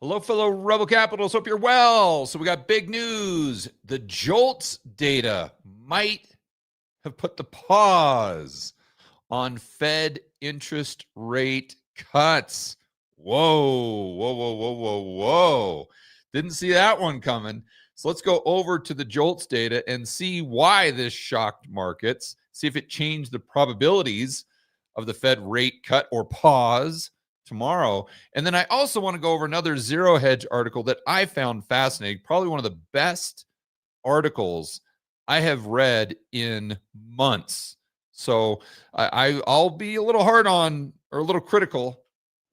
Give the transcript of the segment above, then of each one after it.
Hello, fellow Rebel Capitals. Hope you're well. So we got big news. The JOLTS data might have put the pause on Fed interest rate cuts. Whoa, whoa, whoa, whoa, whoa, whoa. Didn't see that one coming. So let's go over to the JOLTS data and see why this shocked markets, see if it changed the probabilities of the Fed rate cut or pause tomorrow. And then I also want to go over another Zero Hedge article that I found fascinating, probably one of the best articles I have read in months. So I'll be a little hard on or a little critical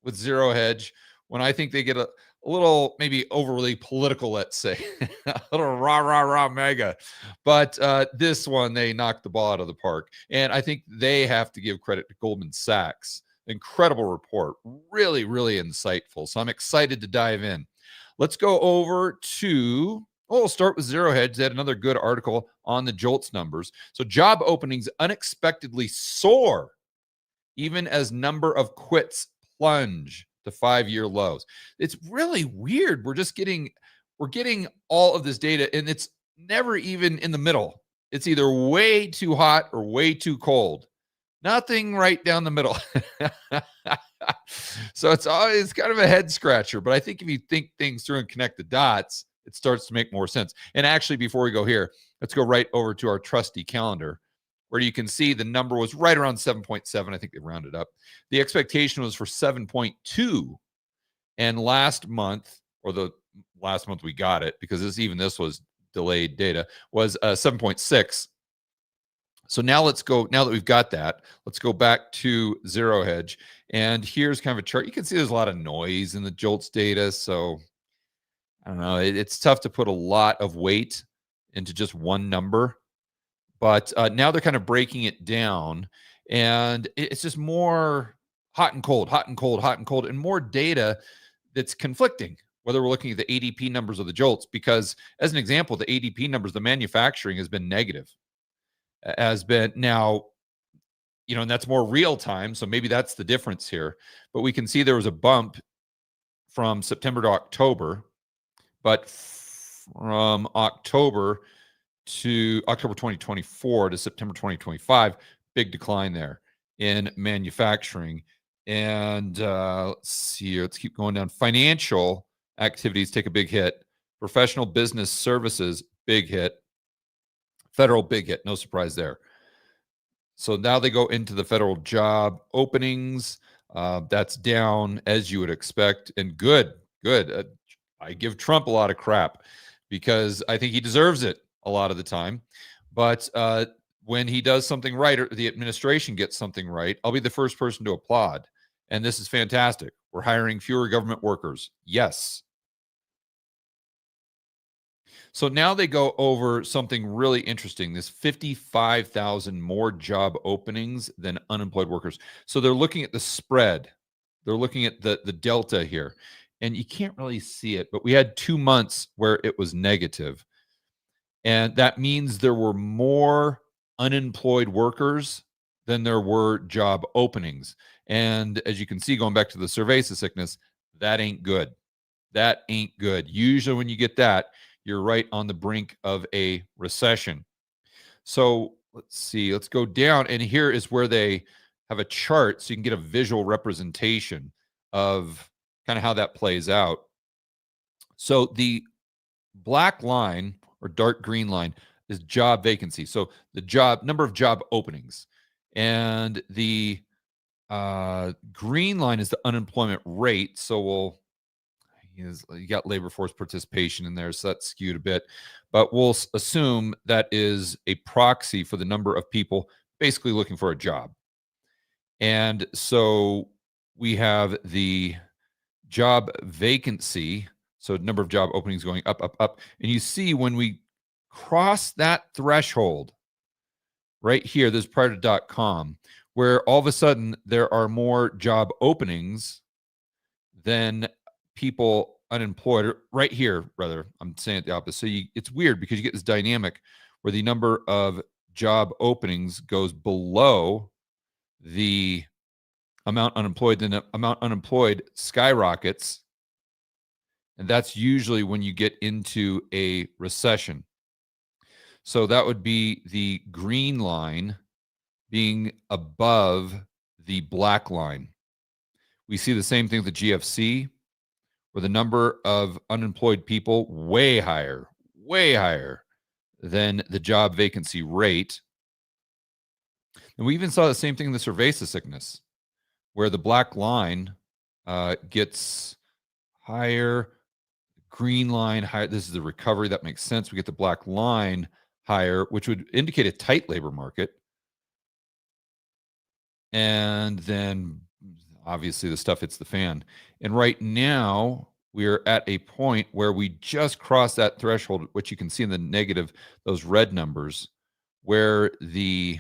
with Zero Hedge when I think they get a little maybe overly political, let's say, a little rah mega. But this one, they knocked the ball out of the park. And I think they have to give credit to Goldman Sachs. Incredible report, really, really insightful. So I'm excited to dive in. Let's go over to, we'll start with Zero Hedge. They had another good article on the JOLTS numbers. So job openings unexpectedly soar, even as number of quits plunge to 5-year lows. It's really weird. We're getting all of this data, and it's never even in the middle. It's either way too hot or way too cold. Nothing right down the middle. So it's kind of a head scratcher, but I think if you think things through and connect the dots, it starts to make more sense. And actually, before we go here, let's go right over to our trusty calendar, where you can see the number was right around 7.7. I think they rounded up. The expectation was for 7.2. And last month, or the last month we got it, because this was delayed data, was 7.6. So now let's go, now that we've got that, let's go back to Zero Hedge. And here's kind of a chart. You can see there's a lot of noise in the JOLTS data. So I don't know, it's tough to put a lot of weight into just one number. But now they're kind of breaking it down. And it's just more hot and cold, hot and cold, hot and cold, and more data that's conflicting, whether we're looking at the ADP numbers or the JOLTS. Because as an example, the ADP numbers, the manufacturing has been negative. Has been now, and that's more real time. So maybe that's the difference here. But we can see there was a bump from September to October, but from October 2024 to September 2025, big decline there in manufacturing. And let's see, let's keep going down. Financial activities take a big hit. Professional business services, big hit. Federal, big hit. No surprise there. So now they go into the federal job openings. That's down as you would expect. And good. I give Trump a lot of crap because I think he deserves it a lot of the time. But when he does something right, or the administration gets something right, I'll be the first person to applaud. And this is fantastic. We're hiring fewer government workers. Yes. So now they go over something really interesting, this 55,000 more job openings than unemployed workers. So they're looking at the spread. They're looking at the delta here. And you can't really see it, but we had 2 months where it was negative. And that means there were more unemployed workers than there were job openings. And as you can see, going back to the cerveza sickness, that ain't good. That ain't good. Usually when you get that, you're right on the brink of a recession. So let's see, let's go down. And here is where they have a chart so you can get a visual representation of kind of how that plays out. So the black line or dark green line is job vacancy. So the number of job openings. And the green line is the unemployment rate. So you got labor force participation in there, so that's skewed a bit. But we'll assume that is a proxy for the number of people basically looking for a job. And so we have the job vacancy, so number of job openings going up, up, up. And you see when we cross that threshold right here, this is prior to .com, where all of a sudden there are more job openings than people unemployed, or right here, rather, I'm saying it the opposite. So it's weird because you get this dynamic where the number of job openings goes below the amount unemployed, then the amount unemployed skyrockets, And that's usually when you get into a recession. So that would be the green line being above the black line. We see the same thing with the GFC, where the number of unemployed people way higher than the job vacancy rate. And we even saw the same thing in the cerveza sickness, where the black line gets higher, green line higher. This is the recovery. That makes sense. We get the black line higher, which would indicate a tight labor market. And then obviously the stuff hits the fan. And right now, we're at a point where we just crossed that threshold, which you can see in the negative, those red numbers, where the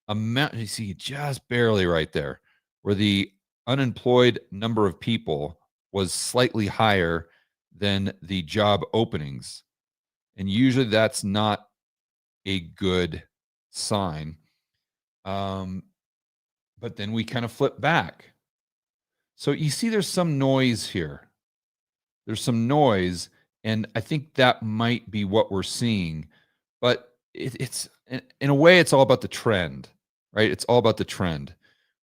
amount, you see just barely right there, where the unemployed number of people was slightly higher than the job openings. And usually that's not a good sign. But then we kind of flip back. So you see there's some noise here. There's some noise, and I think that might be what we're seeing. But it's in a way, it's all about the trend, right? It's all about the trend.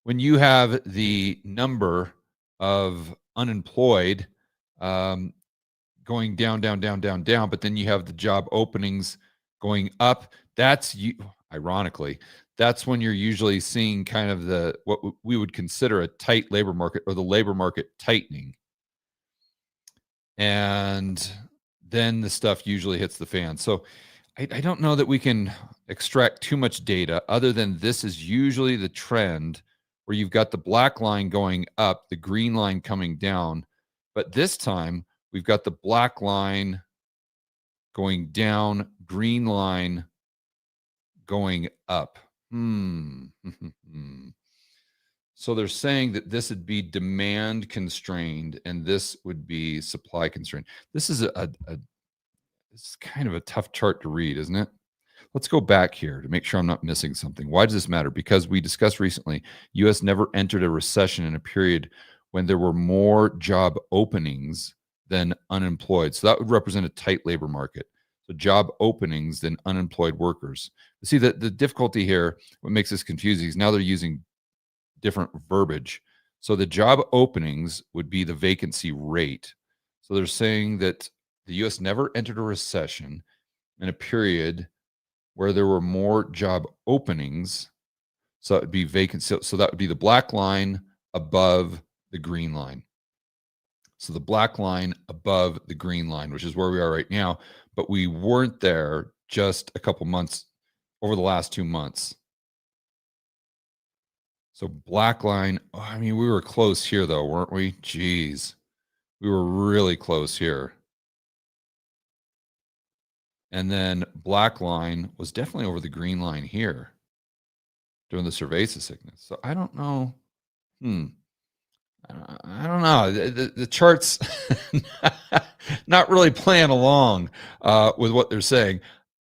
When you have the number of unemployed going down, down, down, down, down, but then you have the job openings going up, that's you. Ironically, that's when you're usually seeing kind of the what we would consider a tight labor market, or the labor market tightening. And then the stuff usually hits the fan. So I don't know that we can extract too much data other than this is usually the trend, where you've got the black line going up, the green line coming down. But this time we've got the black line going down, green line going up. So they're saying that this would be demand constrained and this would be supply constrained. This is it's kind of a tough chart to read, isn't it? Let's go back here to make sure I'm not missing something. Why does this matter? Because we discussed recently, US never entered a recession in a period when there were more job openings than unemployed. So that would represent a tight labor market. So job openings than unemployed workers. See, the difficulty here, what makes this confusing is now they're using different verbiage. So the job openings would be the vacancy rate. So they're saying that the US never entered a recession in a period where there were more job openings. So that would be vacancy. So that would be the black line above the green line. So the black line above the green line, which is where we are right now. But we weren't there just a couple months over the last 2 months. So black line, oh, I mean, we were close here though, weren't we? Jeez. We were really close here. And then black line was definitely over the green line here during the cerveza sickness. So I don't know. I don't know. The charts not really playing along with what they're saying.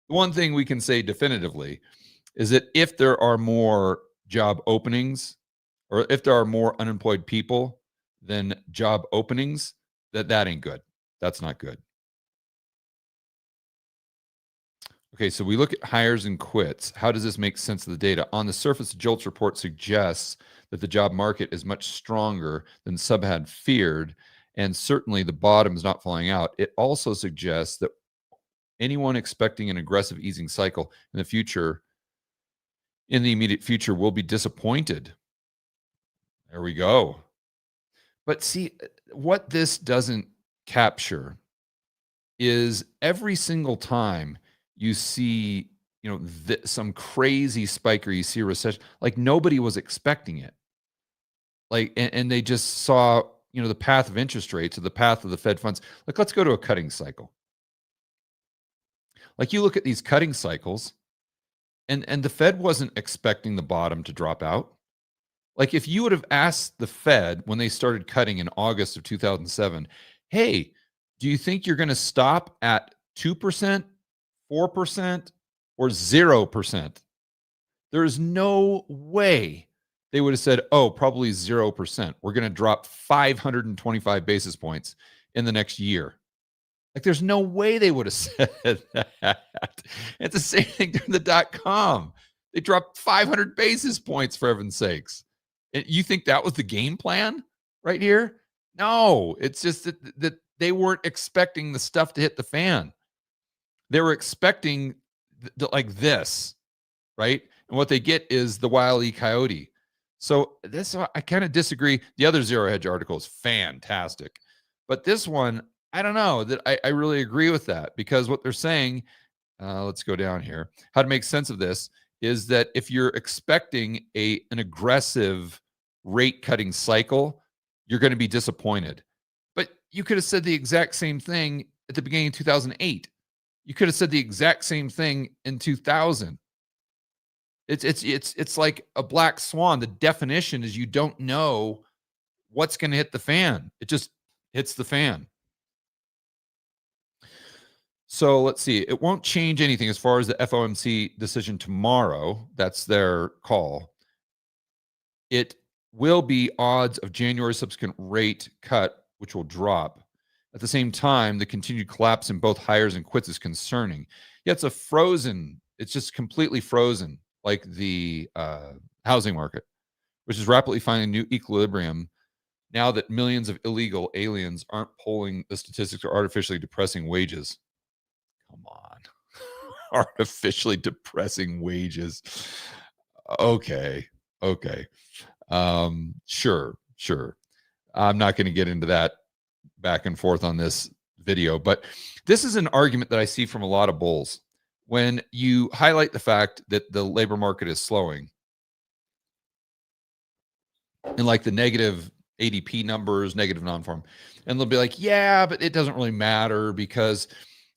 One thing we can say definitively is that if there are more job openings, or if there are more unemployed people than job openings, that ain't good. That's not good. Okay, so we look at hires and quits. How does this make sense of the data? On the surface, the JOLTS report suggests that the job market is much stronger than some had feared, and certainly the bottom is not falling out. It also suggests that anyone expecting an aggressive easing cycle in the future, in the immediate future, will be disappointed. There we go. But see, what this doesn't capture is every single time you see, some crazy spike, or you see a recession, like nobody was expecting it. Like, and they just saw, the path of interest rates, or the path of the Fed funds. Like, let's go to a cutting cycle. Like, you look at these cutting cycles, and the Fed wasn't expecting the bottom to drop out. Like, if you would have asked the Fed when they started cutting in August of 2007, hey, do you think you're going to stop at 2%, 4%, or 0%? There's no way they would have said, oh, probably 0%. We're going to drop 525 basis points in the next year. Like, there's no way they would have said that. It's the same thing during the dot-com. They dropped 500 basis points, for heaven's sakes. And you think that was the game plan right here? No, it's just that they weren't expecting the stuff to hit the fan. They were expecting like this, right? And what they get is the Wile E. Coyote. So this, I kind of disagree. The other Zero Hedge article is fantastic. But this one, I don't know that I really agree with that, because what they're saying, let's go down here. How to make sense of this is that if you're expecting an aggressive rate cutting cycle, you're going to be disappointed. But you could have said the exact same thing at the beginning of 2008. You could have said the exact same thing in 2000. It's like a black swan. The definition is you don't know what's going to hit the fan. It just hits the fan. So let's see. It won't change anything as far as the FOMC decision tomorrow. That's their call. It will be odds of January's subsequent rate cut, which will drop. At the same time, the continued collapse in both hires and quits is concerning. Yeah, it's just completely frozen, like the housing market, which is rapidly finding a new equilibrium now that millions of illegal aliens aren't polling the statistics or artificially depressing wages. Come on. Artificially depressing wages. Okay. Sure. I'm not going to get into that back and forth on this video, but this is an argument that I see from a lot of bulls. When you highlight the fact that the labor market is slowing, and like the negative ADP numbers, negative non-farm, and they'll be like, yeah, but it doesn't really matter because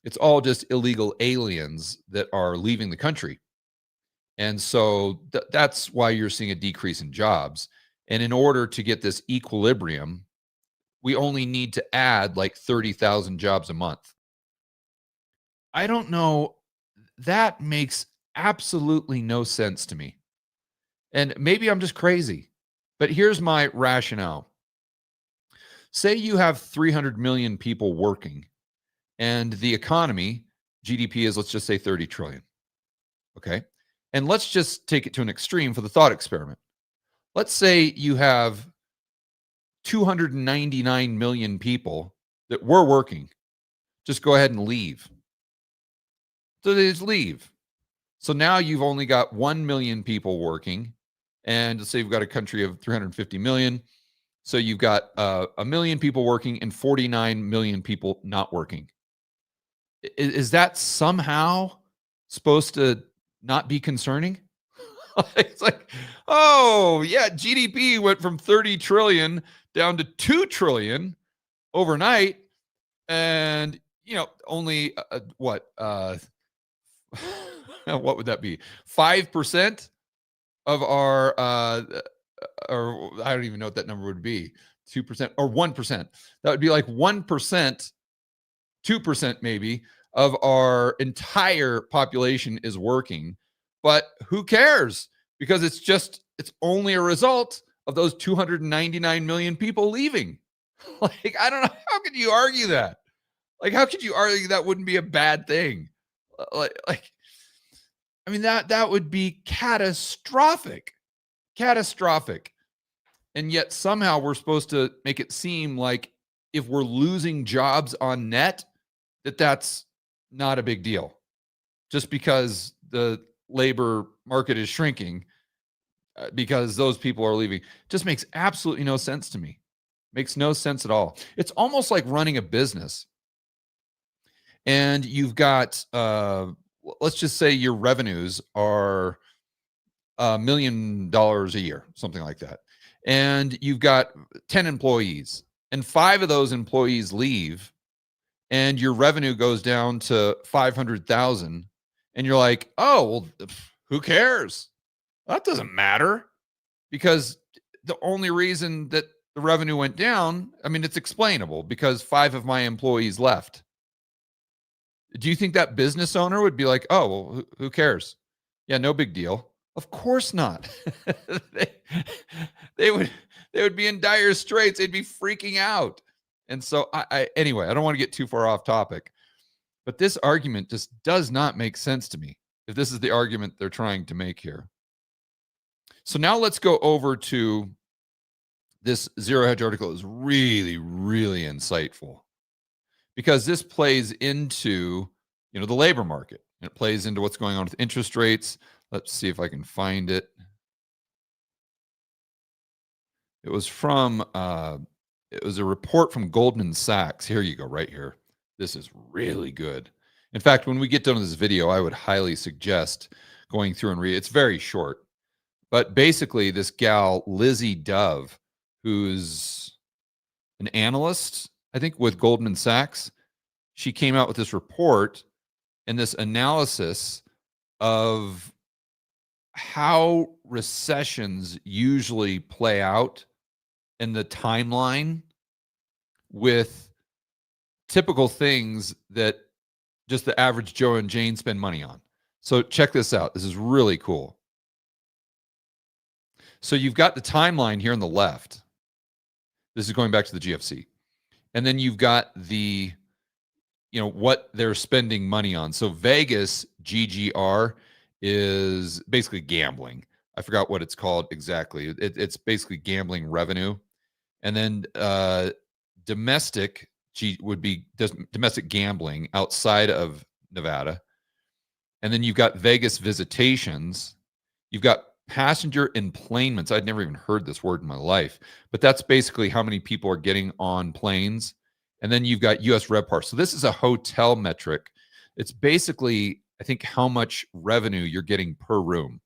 it's all just illegal aliens that are leaving the country. And so that's why you're seeing a decrease in jobs. And in order to get this equilibrium, we only need to add like 30,000 jobs a month. I don't know. That makes absolutely no sense to me. And maybe I'm just crazy, but here's my rationale. Say you have 300 million people working and the economy, GDP is, let's just say 30 trillion. Okay. And let's just take it to an extreme for the thought experiment. Let's say you have 299 million people that were working. Just go ahead and leave. So they just leave. So now you've only got 1 million people working. And let's say you've got a country of 350 million. So you've got 1 million people working and 49 million people not working. Is that somehow supposed to not be concerning? It's like, oh, yeah, GDP went from 30 trillion down to 2 trillion overnight. And, only what would that be? 5% of our, or I don't even know what that number would be. 2% or 1%. That would be like 1%, 2% maybe of our entire population is working. But who cares? Because it's only a result of those 299 million people leaving. Like, I don't know. How could you argue that? Like, how could you argue that wouldn't be a bad thing? I mean, that would be catastrophic. And yet somehow we're supposed to make it seem like if we're losing jobs on net, that's not a big deal. Just because the labor market is shrinking, because those people are leaving, just makes absolutely no sense to me. Makes no sense at all. It's almost like running a business. And you've got, let's just say your revenues are $1 million a year, something like that. And you've got 10 employees and 5 of those employees leave and your revenue goes down to 500,000. And you're like, oh, well, who cares? That doesn't matter, because the only reason that the revenue went down, I mean, it's explainable because 5 of my employees left. Do you think that business owner would be like, oh, well, who cares? Yeah, no big deal. Of course not. they would be in dire straits. They'd be freaking out. And so anyway, I don't want to get too far off topic, but this argument just does not make sense to me if this is the argument they're trying to make here. So now let's go over to this Zero Hedge article is really, really insightful because this plays into, the labor market. And it plays into what's going on with interest rates. Let's see if I can find it. It was it was a report from Goldman Sachs. Here you go, right here. This is really good. In fact, when we get done with this video, I would highly suggest going through and read. It's very short, but basically, this gal Lizzie Dove, who's an analyst, I think, with Goldman Sachs, she came out with this report and this analysis of how recessions usually play out and the timeline with typical things that just the average Joe and Jane spend money on. So check this out. This is really cool. So you've got the timeline here on the left. This is going back to the GFC. And then you've got the, what they're spending money on. So Vegas GGR is basically gambling. I forgot what it's called exactly. It's basically gambling revenue. And then domestic would be domestic gambling outside of Nevada. And then you've got Vegas visitations. You've got passenger enplanements. I'd never even heard this word in my life, but that's basically how many people are getting on planes. And then you've got US RevPAR. So this is a hotel metric. It's basically, I think, how much revenue you're getting per room.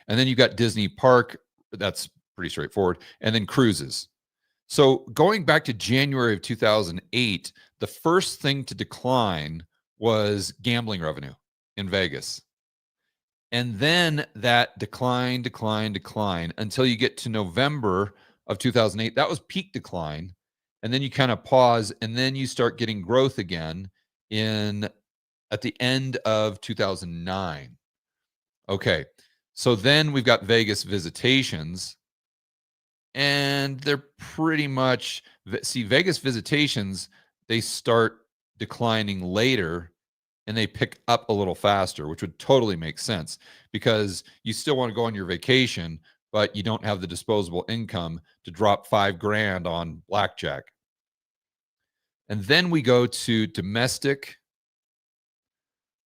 And then you've got Disney Park. That's pretty straightforward. And then cruises. So going back to January of 2008, the first thing to decline was gambling revenue in Vegas. And then that decline until you get to November of 2008. That was peak decline. And then you kind of pause and then you start getting growth again at the end of 2009. Okay. So then we've got Vegas visitations. And they're pretty much, Vegas visitations, they start declining later and they pick up a little faster, which would totally make sense because you still want to go on your vacation, but you don't have the disposable income to drop $5,000 on blackjack. And then we go to domestic.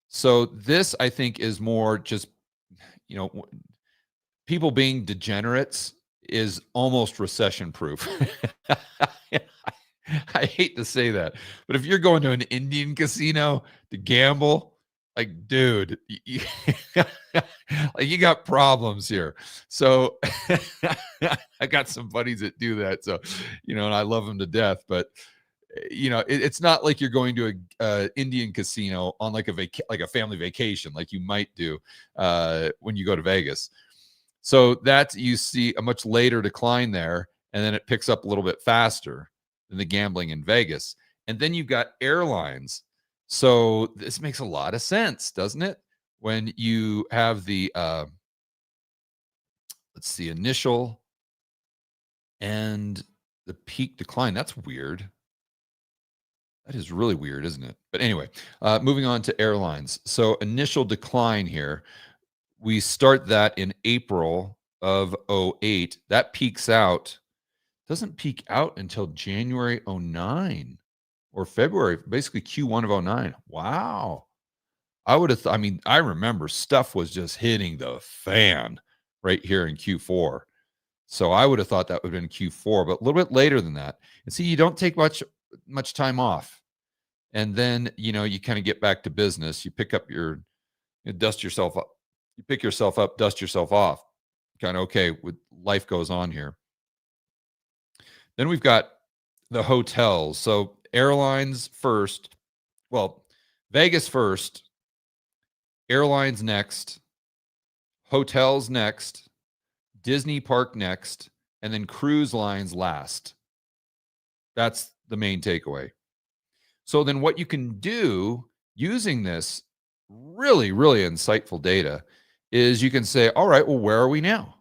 So this, I think, is more just, people being degenerates is almost recession proof. I hate to say that, but if you're going to an Indian casino to gamble, like, dude, like you got problems here. So I got some buddies that do that. So, and I love them to death, but it's not like you're going to a Indian casino on like a family vacation, like you might do when you go to Vegas. So you see a much later decline there, and then it picks up a little bit faster than the gambling in Vegas. And then you've got airlines. So this makes a lot of sense, doesn't it? When you have the, initial and the peak decline. That's weird. That is really weird, isn't it? But anyway, moving on to airlines. So initial decline here. We start that in April of 2008. That peaks out, doesn't peak out until January 2009 or February, basically Q1 of 2009. Wow. I would have I remember stuff was just hitting the fan right here in Q4. So I would have thought that would have been Q4, but a little bit later than that. And see, you don't take much time off. And then, you kind of get back to business. You pick up dust yourself up. You pick yourself up, dust yourself off. Kind of okay, life goes on here. Then we've got the hotels. So airlines first. Well, Vegas first, airlines next, hotels next, Disney Park next, and then cruise lines last. That's the main takeaway. So then what you can do using this really, really insightful data is you can say, all right, well, where are we now?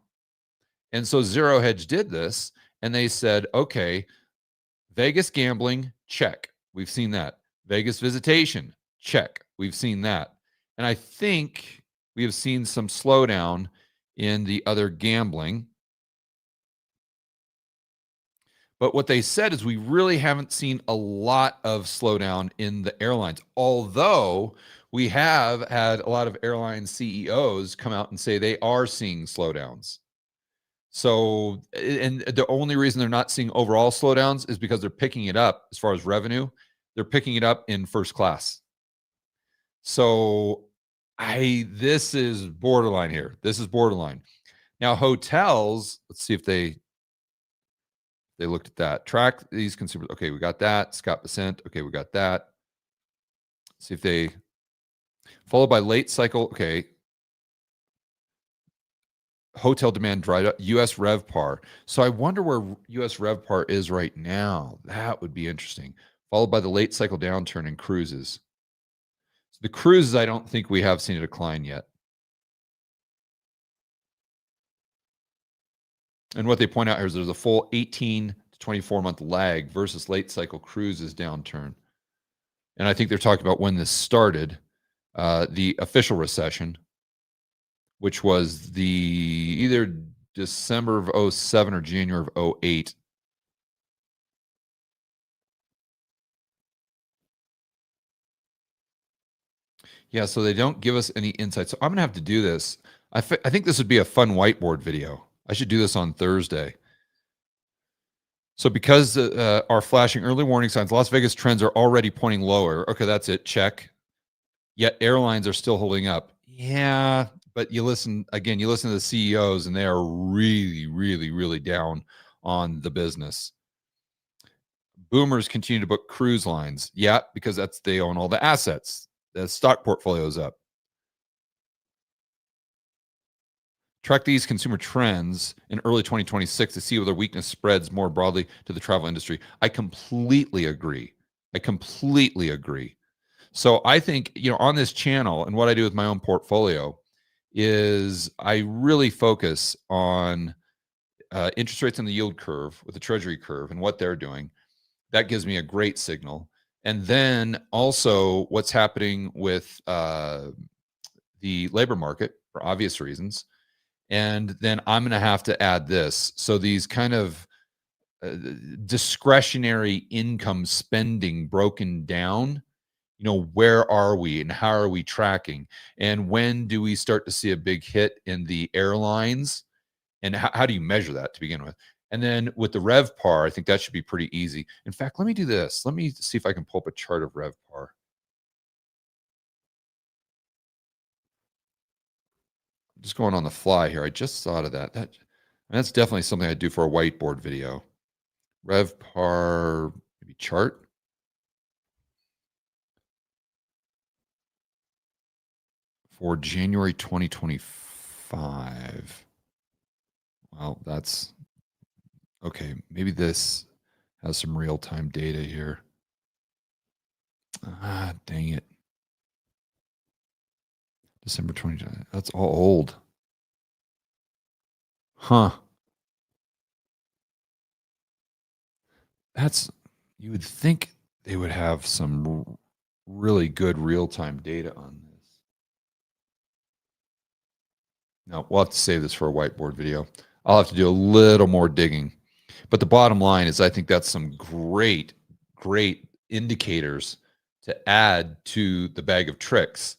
And so Zero Hedge did this, and they said, okay, Vegas gambling, check. We've seen that. Vegas visitation, check. We've seen that. And I think we have seen some slowdown in the other gambling. But what they said is we really haven't seen a lot of slowdown in the airlines, although we have had a lot of airline CEOs come out and say they are seeing slowdowns. So, and the only reason they're not seeing overall slowdowns is because they're picking it up as far as revenue. They're picking it up in first class. So, this is borderline here. This is borderline. Now, hotels, let's see if they looked at that. Track these consumers. Okay, we got that. Scott Besant. Okay, we got that. See if they followed by late cycle. Okay. Hotel demand dried up. US RevPAR. So I wonder where US RevPAR is right now. That would be interesting. Followed by the late cycle downturn in cruises. So the cruises, I don't think we have seen a decline yet. And what they point out here is there's a full 18 to 24-month lag versus late cycle cruises downturn. And I think they're talking about when this started, the official recession, which was the either December of 07 or January of 08. Yeah, so they don't give us any insight. So I'm going to have to do this. I think this would be a fun whiteboard video. I should do this on Thursday. So because our flashing early warning signs, Las Vegas trends are already pointing lower. Okay, that's it. Check. Yet airlines are still holding up. Yeah, but you listen to the CEOs and they are really, really, really down on the business. Boomers continue to book cruise lines. Yeah, because they own all the assets. The stock portfolio is up. Track these consumer trends in early 2026 to see whether weakness spreads more broadly to the travel industry. I completely agree. So I think, on this channel and what I do with my own portfolio is I really focus on interest rates on the yield curve with the treasury curve and what they're doing. That gives me a great signal. And then also what's happening with the labor market for obvious reasons. And then I'm going to have to add this. So these kind of discretionary income spending broken down, where are we and how are we tracking? And when do we start to see a big hit in the airlines? And how do you measure that to begin with? And then with the RevPAR, I think that should be pretty easy. In fact, let me do this. Let me see if I can pull up a chart of RevPAR. Just going on the fly here. I just thought of that. That's definitely something I'd do for a whiteboard video. RevPAR, maybe chart. For January 2025. Well, that's okay. Maybe this has some real-time data here. Dang it. December 20. That's all old. Huh. You would think they would have some really good real-time data on this. No, we'll have to save this for a whiteboard video. I'll have to do a little more digging. But the bottom line is I think that's some great, great indicators to add to the bag of tricks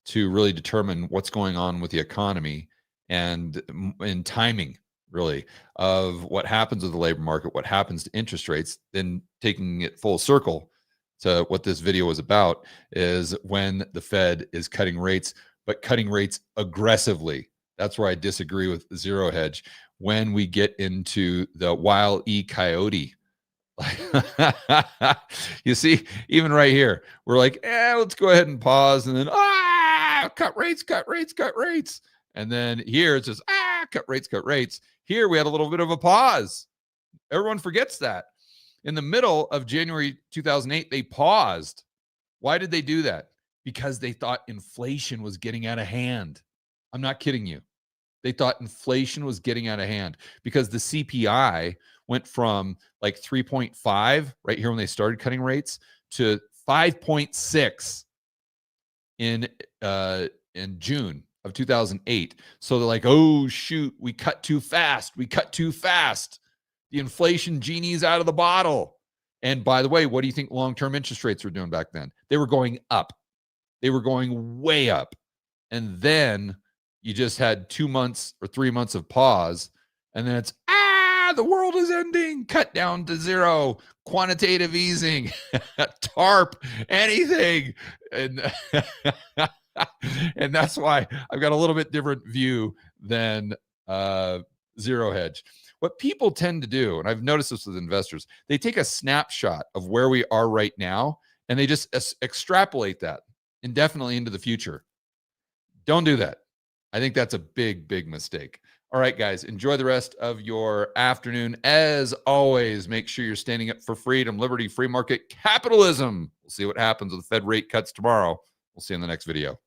to really determine what's going on with the economy and in timing, really, of what happens with the labor market, what happens to interest rates, then taking it full circle to what this video is about is when the Fed is cutting rates, but cutting rates aggressively. That's where I disagree with Zero Hedge. When we get into the Wile E. Coyote, you see, even right here, we're like, let's go ahead and pause. And then, cut rates. And then here it's just, cut rates. Here we had a little bit of a pause. Everyone forgets that. In the middle of January 2008, they paused. Why did they do that? Because they thought inflation was getting out of hand. I'm not kidding you. They thought inflation was getting out of hand because the CPI went from like 3.5 right here when they started cutting rates to 5.6 in June of 2008. So they're like, oh shoot, we cut too fast. We cut too fast. The inflation genie's out of the bottle. And by the way, what do you think long-term interest rates were doing back then? They were going up. They were going way up. And then you just had 2 months or 3 months of pause. And then it's, the world is ending. Cut down to zero. Quantitative easing. TARP. Anything. And, and that's why I've got a little bit different view than zero hedge. What people tend to do, and I've noticed this with investors, they take a snapshot of where we are right now, and they just extrapolate that indefinitely into the future. Don't do that. I think that's a big, big mistake. All right, guys, enjoy the rest of your afternoon. As always, make sure you're standing up for freedom, liberty, free market, capitalism. We'll see what happens with the Fed rate cuts tomorrow. We'll see you in the next video.